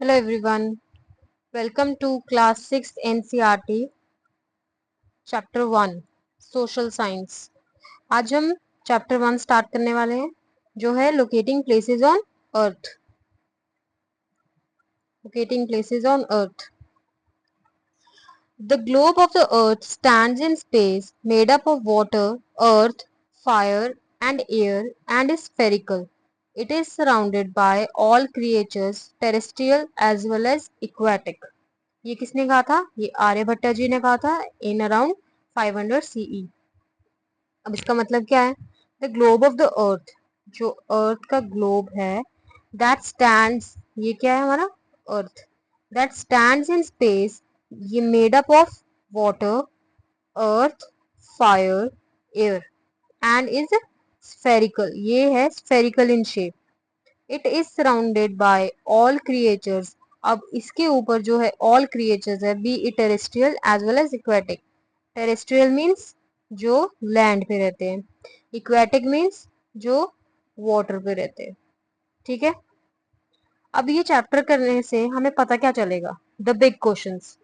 Hello everyone, welcome to class 6 NCERT chapter 1 social science। आज हम chapter 1 start करने वाले हैं जो है locating places on earth। locating places on earth। The globe of the earth stands in space made up of water, earth, fire and air and is spherical. It is surrounded by all creatures terrestrial as well as aquatic। ये किसने कहा था? ये आर्यभट्ट जी ने कहा था in around 500 CE. अब इसका मतलब क्या है? The globe of the earth, जो अर्थ का ग्लोब है, दैट स्टैंड्स, ये क्या है हमारा? Earth. That stands in space, ये made up of water, earth, fire, air and is spherical, ये है spherical in shape. It is surrounded by all creatures. अब इसके ऊपर जो है ऑल क्रिएचर्स है, be it terrestrial as well as aquatic. Terrestrial means जो लैंड पे रहते हैं, इक्वेटिक मीन्स जो वाटर पे रहते हैं। ठीक है, अब ये चैप्टर करने से हमें पता क्या चलेगा? The big questions.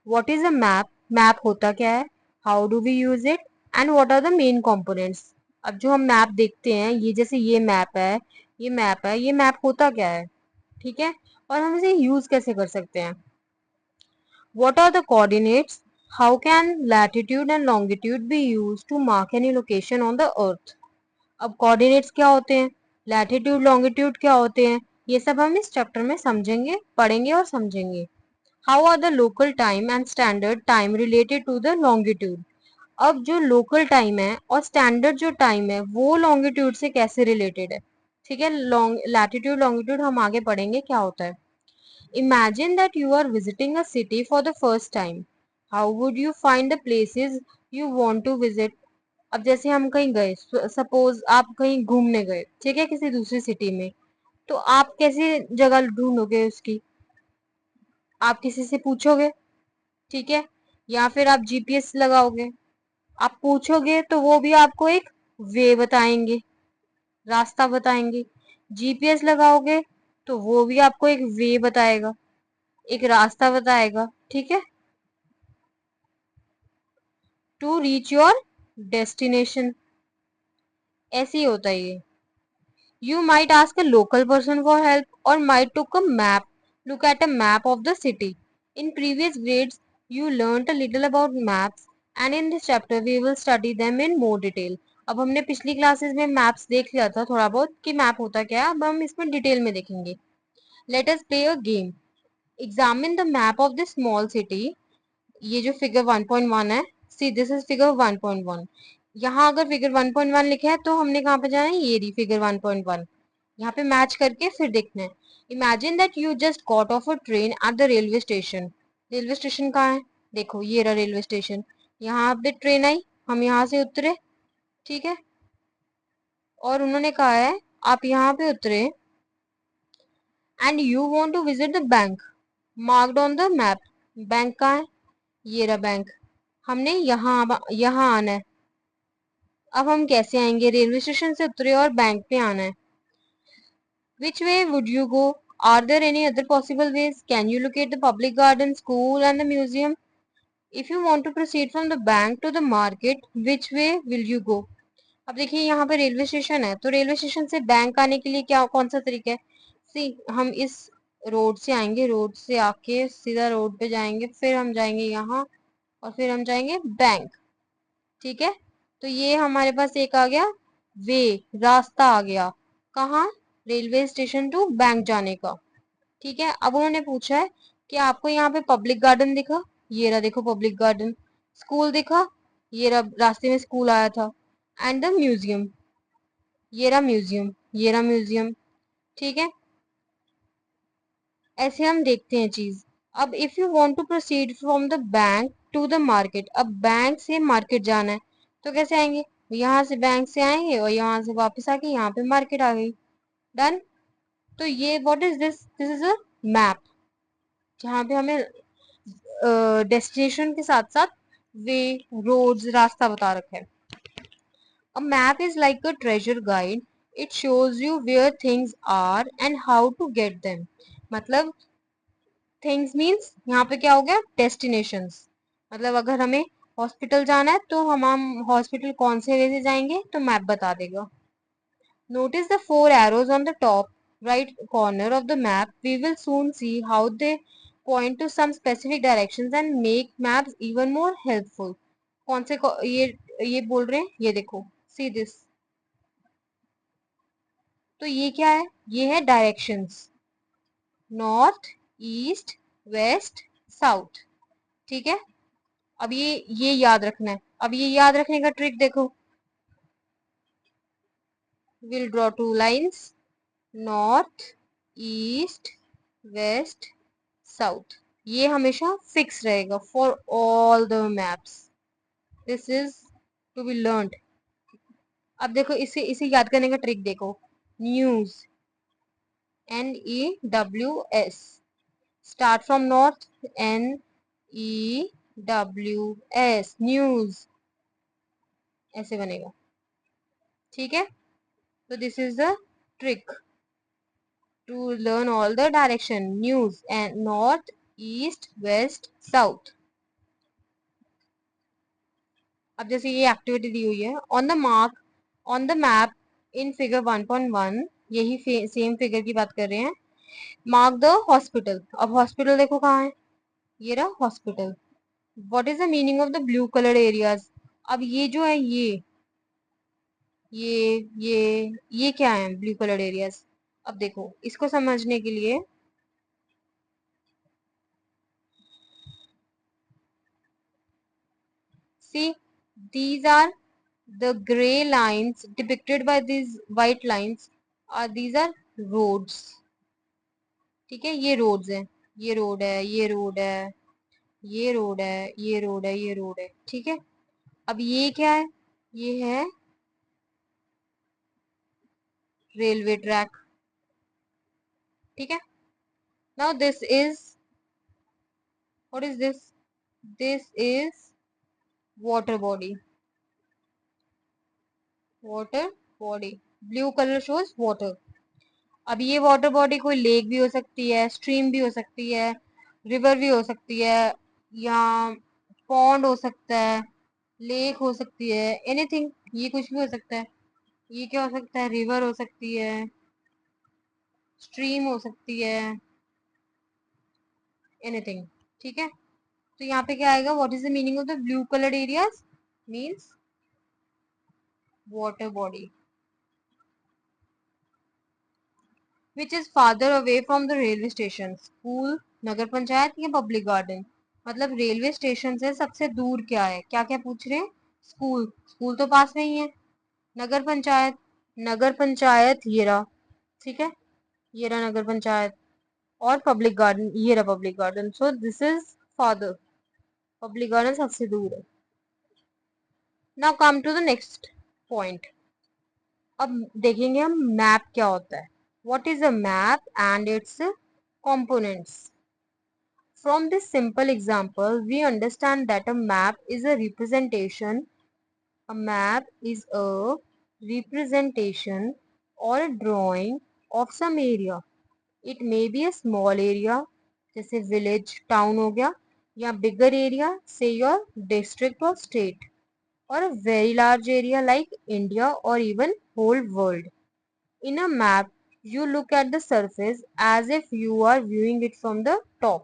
What is a map? Map होता क्या है? How do we use it? And what are the main components? अब जो हम मैप देखते हैं, ये जैसे ये मैप है, ये मैप है, ये मैप होता क्या है? ठीक है, और हम इसे यूज कैसे कर सकते हैं? What are the coordinates? How can latitude and longitude be use to mark any location on the earth? अब कोऑर्डिनेट्स क्या होते हैं, लैटिट्यूड लॉन्गिट्यूड क्या होते हैं, ये सब हम इस चैप्टर में समझेंगे, पढ़ेंगे और समझेंगे। How are the local time and standard time related to the longitude? अब जो लोकल टाइम है और स्टैंडर्ड जो टाइम है वो लॉन्गिट्यूड से कैसे रिलेटेड है? ठीक है, लैटिट्यूड लॉन्गिट्यूड हम आगे पढ़ेंगे क्या होता है। Imagine that you are visiting a city for the first time. How would you find the places you want to visit? अब जैसे हम कहीं गए, सपोज आप कहीं घूमने गए, ठीक है, किसी दूसरी सिटी में, तो आप कैसे जगह ढूंढोगे उसकी? आप किसी से पूछोगे, ठीक है, या फिर आप जीपीएस लगाओगे। आप पूछोगे तो वो भी आपको एक वे बताएंगे, रास्ता बताएंगे। जीपीएस लगाओगे तो वो भी आपको एक वे बताएगा, एक रास्ता बताएगा। ठीक है, टू रीच योर डेस्टिनेशन। ऐसे ही होता है ये। You might ask a local person for help or might took a map. Look at a map of the city. In previous grades, you learnt a little about maps and in this chapter we will study them in more detail. अब हमने पिछली classes में maps देख लिया था थोड़ा बहुत कि मैप होता क्या है, अब हम इसमें डिटेल में देखेंगे। Let us play a game. Examine the map of this small city. ये जो फिगर 1.1 है, सी दिस इज फिगर 1.1। यहाँ अगर फिगर 1.1 लिखा है तो हमने कहाँ पे जाना है? ये रही फिगर 1.1। यहाँ पे मैच करके फिर देखना है। Imagine that you just got of a train at the railway station. Railway station कहाँ है? देखो ये रहा रेलवे स्टेशन। यहाँ पे ट्रेन आई, हम यहाँ से उतरे, ठीक है, और उन्होंने कहा है आप यहाँ पे उतरे and you want to visit the bank marked on the map. Bank कहाँ है? ये रहा बैंक। हमने यहाँ आना है। अब हम कैसे आएंगे? रेलवे स्टेशन से उतरे और बैंक पे आना है। Which way would you go? Are there any other possible ways? Can you locate the public garden, school and the museum? If you want to proceed from the bank to the market, which way will you go? अब देखिए यहाँ पे railway station है, तो railway station से bank आने के लिए क्या कौन सा तरीका है? सी हम इस रोड से आएंगे, रोड से आके सीधा रोड पे जाएंगे, फिर हम जाएंगे यहाँ और फिर हम जाएंगे बैंक। ठीक है, तो ये हमारे पास एक आ गया वे, रास्ता आ गया। कहाँ? रेलवे स्टेशन टू बैंक जाने का। ठीक है, अब उन्होंने पूछा है कि आपको यहाँ पे पब्लिक गार्डन दिखा? ये रहा देखो पब्लिक गार्डन। स्कूल दिखा? ये रहा, रास्ते में स्कूल आया था। एंड द म्यूजियम, ये रहा म्यूजियम, ये रहा म्यूजियम। ठीक है, ऐसे हम देखते हैं चीज। अब if you want to proceed from the bank to the market, अब बैंक से मार्केट जाना है तो कैसे आएंगे? यहाँ से बैंक से आएंगे और यहाँ से वापस आके यहाँ पे मार्केट आ गई। डन। तो ये what is this? This is a map, जहाँ पे हमें डेस्टिनेशन के साथ साथ वे, रोड्स, रास्ता बता रखा है। A map is like a treasure guide. It shows you where things are and how to get them. मतलब थिंग्स मीन्स यहाँ पे क्या हो गया, डेस्टिनेशंस। मतलब अगर हमें हॉस्पिटल जाना है तो हम हॉस्पिटल कौन से वे से जाएंगे तो मैप बता देगा। Notice the four arrows on the top right corner of the map. We will soon see how they point to some specific directions and make maps even more helpful. कौन से ये बोल रहे हैं, ये देखो, see this। तो ये क्या है, ये है directions, north, east, west, south. ठीक है। अब ये याद रखना है। अब ये याद रखने का ट्रिक देखो, we'll draw two lines, north, east, west, south. ये हमेशा फिक्स रहेगा for all the maps. This is to be learned. अब देखो, इसे इसे याद करने का ट्रिक देखो, news, NEWS, start from north, NEWS, news, ऐसे बनेगा। ठीक है। तो this is the trick to learn all the direction, news and north, east, west, south। अब जैसे ये एक्टिविटी दी हुई है, on the mark on the map in figure 1.1, यही सेम फिगर की बात कर रहे हैं। Mark the hospital. अब हॉस्पिटल देखो कहाँ है, ये रहा hospital. What is the meaning of the blue coloured areas. अब ये जो है ये क्या है ब्लू कलर्ड एरियाज। अब देखो, इसको समझने के लिए see, these are the gray lines depicted by these white lines are these are roads। ठीक है, ये रोड्स हैं, ये रोड है, ये रोड है, ये रोड है, ये रोड है, ये रोड है। ठीक है। अब ये क्या है, ये है रेलवे ट्रैक। ठीक है। Now this is, what is this, this is water body. Water body, blue colour shows water. अब ये वाटर बॉडी कोई लेक भी हो सकती है, स्ट्रीम भी हो सकती है, रिवर भी हो सकती है, या पॉन्ड हो सकता है, लेक हो सकती है, एनीथिंग, ये कुछ भी हो सकता है। ये क्या हो सकता है, रिवर हो सकती है, स्ट्रीम हो सकती है, एनीथिंग। ठीक है। तो यहाँ पे क्या आएगा, what is the meaning of the blue coloured areas, means water body which is farther away from the railway station, school, nagar panchayat या पब्लिक गार्डन। मतलब रेलवे स्टेशन से सबसे दूर क्या है, क्या क्या पूछ रहे हैं, स्कूल, स्कूल तो पास में ही है, नगर पंचायत, नगर पंचायत ये रहा। ठीक है, ये रहा नगर पंचायत, और पब्लिक गार्डन, ये रहा public garden. So this is farther, public garden सबसे दूर है। Now come to the next point. अब देखेंगे हम मैप क्या होता है, what is a map and its components। From this simple example, we understand that a map is a representation. A map is a representation or a drawing of some area. It may be a small area, जैसे village, town हो गया, या bigger area, say your district or state, or a very large area like India or even whole world. In a map, you look at the surface as if you are viewing it from the top।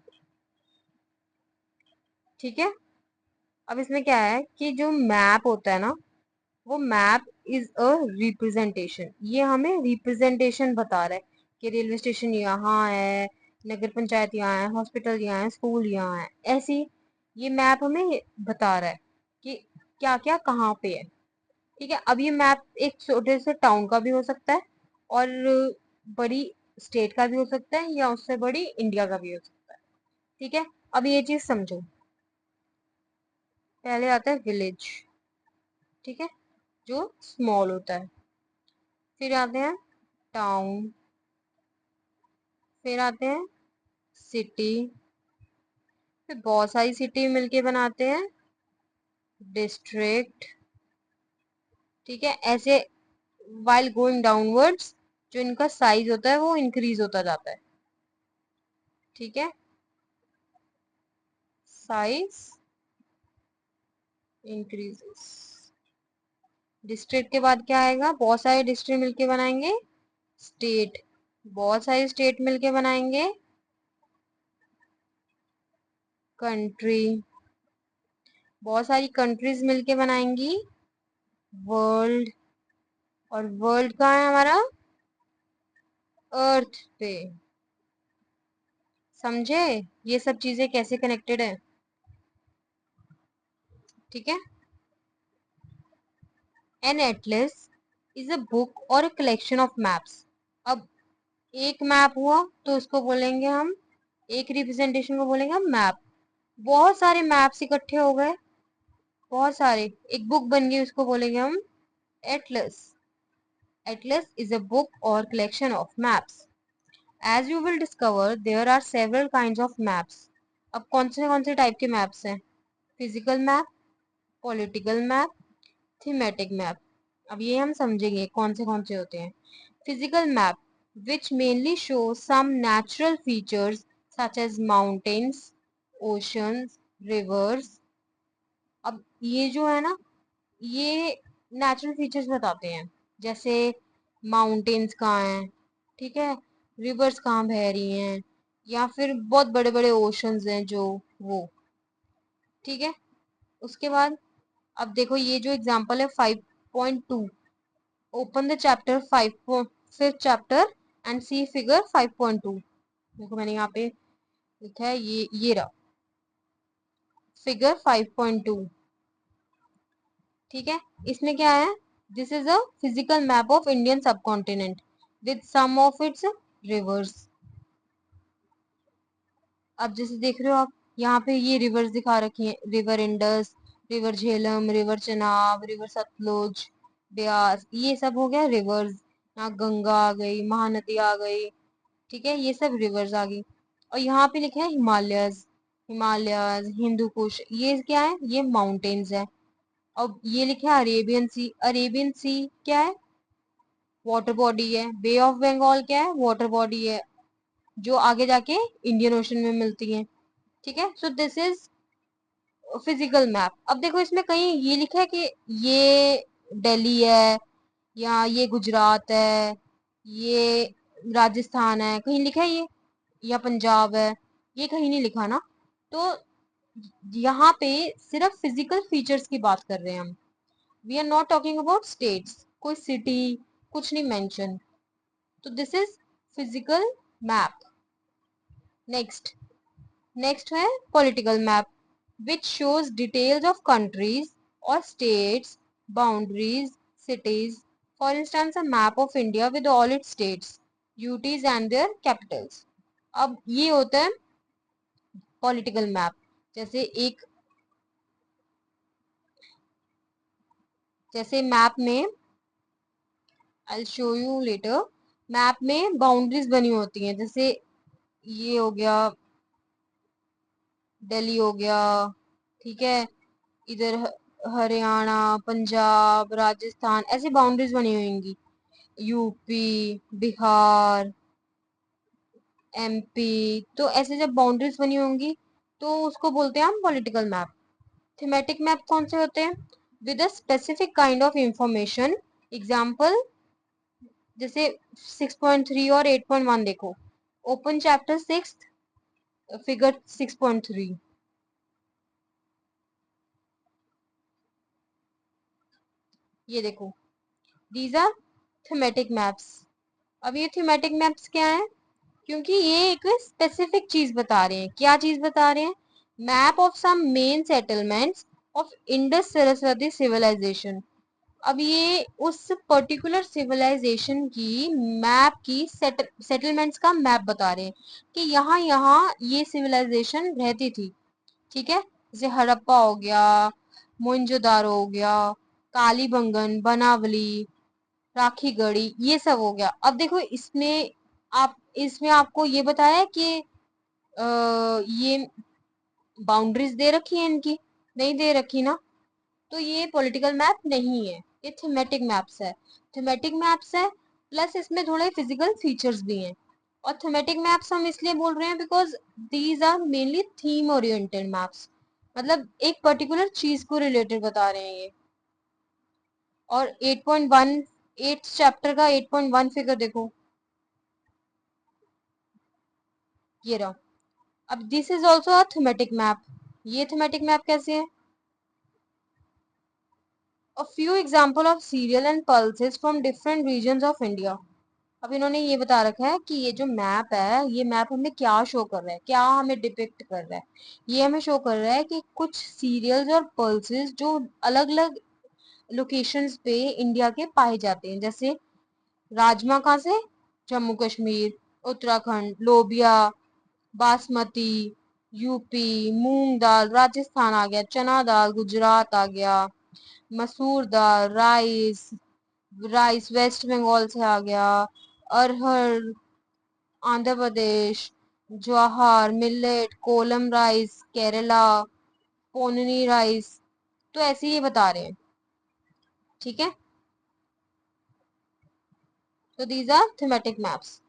ठीक है। अब इसमें क्या है कि जो map होता है ना, वो मैप इज अ रिप्रेजेंटेशन। ये हमें रिप्रेजेंटेशन बता रहा है कि रेलवे स्टेशन यहाँ है, नगर पंचायत यहाँ है, हॉस्पिटल यहाँ है, स्कूल यहाँ है, ऐसी ये मैप हमें बता रहा है कि क्या क्या कहाँ पे है। ठीक है। अब ये मैप एक छोटे से टाउन का भी हो सकता है, और बड़ी स्टेट का भी हो सकता है, या उससे बड़ी इंडिया का भी हो सकता है। ठीक है। अब ये चीज समझो, पहले आता है विलेज। ठीक है, जो स्मॉल होता है। फिर आते हैं टाउन, फिर आते हैं सिटी, फिर बहुत सारी सिटी मिलके बनाते हैं डिस्ट्रिक्ट। ठीक है, ऐसे वाइल गोइंग डाउनवर्ड्स जो इनका साइज होता है वो इंक्रीज होता जाता है। ठीक है। Size increases. डिस्ट्रिक्ट के बाद क्या आएगा? बहुत सारे डिस्ट्रिक्ट मिलके बनाएंगे स्टेट, बहुत सारे स्टेट मिलके बनाएंगे कंट्री, बहुत सारी कंट्रीज मिलके बनाएंगी वर्ल्ड, और वर्ल्ड कहाँ है हमारा? अर्थ पे। समझे ये सब चीजें कैसे कनेक्टेड है? ठीक है। An atlas is a book or a collection of maps. अब एक मैप हुआ तो उसको बोलेंगे हम, एक रिप्रेजेंटेशन को बोलेंगे हम मैप। बहुत सारे मैप्स इकट्ठे हो गए, बहुत सारे, एक बुक बन गई, उसको बोलेंगे हम Atlas. Atlas is a book और collection of maps. As you will discover, there are several kinds of maps. अब कौन से टाइप के मैप्स हैं? Physical map, political map, thematic map. अब ये हम समझेंगे कौन से होते हैं। Physical map which mainly show some natural features such as mountains, oceans, rivers. अब ये जो है ना, ये नेचुरल फीचर्स बताते हैं, जैसे माउंटेन्स कहाँ हैं, ठीक है, रिवर्स कहाँ बह रही हैं, या फिर बहुत बड़े बड़े ओशंस हैं जो, वो, ठीक है। उसके बाद अब देखो ये जो एग्जांपल है 5.2, open the chapter 5 fifth chapter and see figure 5.2। देखो मैंने यहाँ पे लिखा है, ये रहा फिगर 5.2, ठीक है। इसमें क्या है? This is a physical map of Indian subcontinent with some of its rivers. अब जैसे देख रहे हो आप, यहाँ पे ये रिवर्स दिखा रखी हैं, river Indus, river Jhelum, river Chenab, river Sutlej, Beas, ये सब हो गया रिवर्स। यहाँ गंगा आ गई, महानदी आ गई, ठीक है, ये सब रिवर्स आ गई। और यहाँ पे लिखा है हिमालयस, हिमालयस, हिंदू कुश, ये क्या है? ये माउंटेन्स है। अब ये लिखा है अरेबियन सी, अरेबियन सी क्या है? वाटर बॉडी है। बे ऑफ बंगाल क्या है? वाटर बॉडी है, जो आगे जाके इंडियन ओशन में मिलती है, ठीक है। सो दिस इज फिजिकल मैप। अब देखो इसमें कहीं ये लिखा है कि ये दिल्ली है, या ये गुजरात है, ये राजस्थान है, कहीं लिखा है ये, या पंजाब है? ये कहीं नहीं लिखा ना। तो यहाँ पे सिर्फ फिजिकल फीचर्स की बात कर रहे हैं हम, we are not talking about states, कोई सिटी कुछ नहीं मेंशन। तो this is physical map. Next, next है political map which shows details of countries or states, boundaries, cities. For instance, a map of India with all its states, UTs and their capitals. अब ये होता है political map. जैसे एक, जैसे map में, I show you later, map में boundaries बनी होती हैं, जैसे ये हो गया दिल्ली हो गया, ठीक है, इधर हरियाणा, पंजाब, राजस्थान, ऐसी बाउंड्रीज बनी होंगी, यूपी, बिहार, एमपी। तो ऐसे जब बाउंड्रीज बनी होंगी तो उसको बोलते हैं हम पॉलिटिकल मैप। थीमेटिक मैप कौन से होते हैं? With a specific kind of information. Example जैसे 6.3 और 8.1 देखो, ओपन चैप्टर 6 फिगर 6.3, ये देखो, दीज आर थीमेटिक मैप्स। अब ये थीमेटिक मैप्स क्या है? क्योंकि ये एक स्पेसिफिक चीज बता रहे हैं। क्या चीज बता रहे हैं? Map of some main settlements of Indus Saraswati civilization. अब ये उस पर्टिकुलर सिविलाइजेशन की मैप की सेटलमेंट्स का मैप बता रहे हैं कि यहाँ यहाँ ये सिविलाइजेशन रहती थी, ठीक है। जैसे हड़प्पा हो गया, मोइंजोदारो हो गया, कालीबंगन, बनावली, राखी गढ़ी, ये सब हो गया। अब देखो इसमें, आप इसमें आपको ये बताया कि ये बाउंड्रीज दे रखी है इनकी? नहीं दे रखी ना। तो ये पॉलिटिकल मैप नहीं है, ये थीमेटिक मैप्स है। थीमेटिक मैप्स है प्लस इसमें थोड़े फिजिकल फीचर्स भी हैं। और थीमेटिक मैप्स हम इसलिए बोल रहे हैं because these are mainly theme oriented maps. मतलब एक पर्टिकुलर चीज को रिलेटेड बता रहे हैं ये। और 8.1, 8 चैप्टर का 8.1 फिगर देखो, ये रहा। अब this is also a thematic map. ये थीमेटिक मैप कैसे है? A few example of cereal and pulses from different regions of India. अब इन्होंने ये बता रखा है कि ये जो मैप है, ये मैप हमें क्या शो कर रहा है, क्या हमें डिपिक्ट कर रहा है। ये हमें शो कर रहा है कि कुछ सीरियल्स और पल्सेस जो अलग अलग लोकेशंस पे इंडिया के पाए जाते हैं। जैसे राजमा कहाँ से? जम्मू कश्मीर। उत्तराखंड लोबिया, बासमती यूपी, मूंग दाल राजस्थान आ गया, चना दाल गुजरात आ गया, मसूर दाल राइस, राइस वेस्ट बंगाल से आ गया, अरहर आंध्र प्रदेश, ज्वार millet, Kolam rice Kerala, Ponni rice. तो ऐसे ये बता रहे हैं, ठीक है। तो these are thematic maps.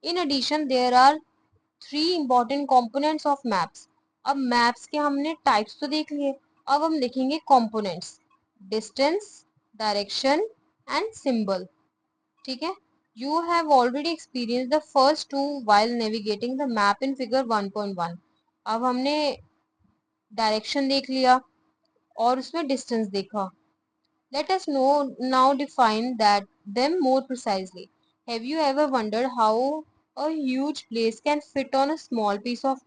In addition there are 3 important components of maps। अब मैप्स के हमने टाइप्स तो देख लिए, अब हम देखेंगे components. Distance, direction and symbol, ठीक है। You have already experience the first two while navigating the map in figure 1.1। अब हमने डायरेक्शन देख लिया और उसमें डिस्टेंस देखा। Let us now define that them more precisely। Have you ever wondered how a huge place can fit on a small piece of